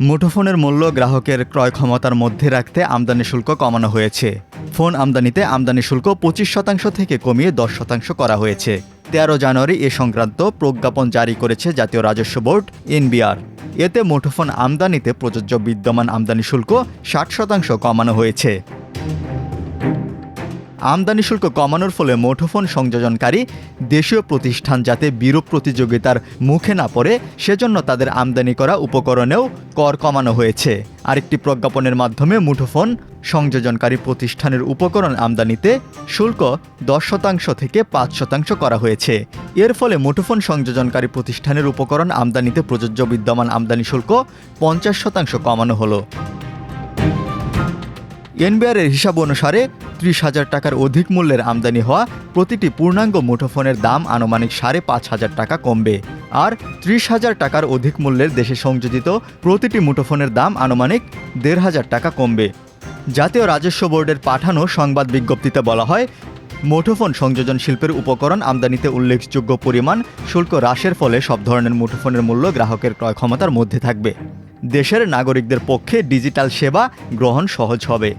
মুঠোফোনের মূল্য গ্রাহকের ক্রয় ক্ষমতার মধ্যে রাখতে আমদানি শুল্ক কমানো হয়েছে। ফোন আমদানিতে আমদানি শুল্ক 25% থেকে কমিয়ে 10% করা হয়েছে। 13 জানুয়ারি এ সংক্রান্ত প্রজ্ঞাপন জারি করেছে জাতীয় রাজস্ব বোর্ড এনবিআর। এতে মুঠোফোন আমদানিতে প্রযোজ্য বিদ্যমান আমদানি শুল্ক 60% কমানো হয়েছে। আমদানি শুল্ক কমানোর ফলে মুঠোফোন সংযোজনকারী দেশীয় প্রতিষ্ঠান যাতে বিরূপ প্রতিযোগিতার মুখে না পড়ে সেজন্য তাদের আমদানি করা উপকরণেও কর কমানো হয়েছে। আরেকটি প্রজ্ঞাপনের মাধ্যমে মুঠোফোন সংযোজনকারী প্রতিষ্ঠানের উপকরণ আমদানিতে শুল্ক 10% থেকে 5% করা হয়েছে। এর ফলে মুঠোফোন সংযোজনকারী প্রতিষ্ঠানের উপকরণ আমদানিতে প্রযোজ্য বিদ্যমান আমদানি শুল্ক 50% কমানো হলো। এনবিআরের হিসাব অনুসারে 30,000 টাকার অধিক মূল্যের আমদানি হওয়া প্রতিটি পূর্ণাঙ্গ মুঠোফোনের দাম আনুমানিক 5,500 টাকা কমবে, আর 30,000 টাকার অধিক মূল্যের দেশে সংযোজিত প্রতিটি মুঠোফোনের দাম আনুমানিক 1,500 টাকা কমবে। জাতীয় রাজস্ব বোর্ডের পাঠানো সংবাদ বিজ্ঞপ্তিতে বলা হয়, মুঠোফোন সংযোজন শিল্পের উপকরণ আমদানিতে উল্লেখযোগ্য পরিমাণ শুল্ক হ্রাসের ফলে সব ধরনের মুঠোফোনের মূল্য গ্রাহকের ক্রয় ক্ষমতার মধ্যে থাকবে। দেশের নাগরিকদের পক্ষে ডিজিটাল সেবা গ্রহণ সহজ হবে।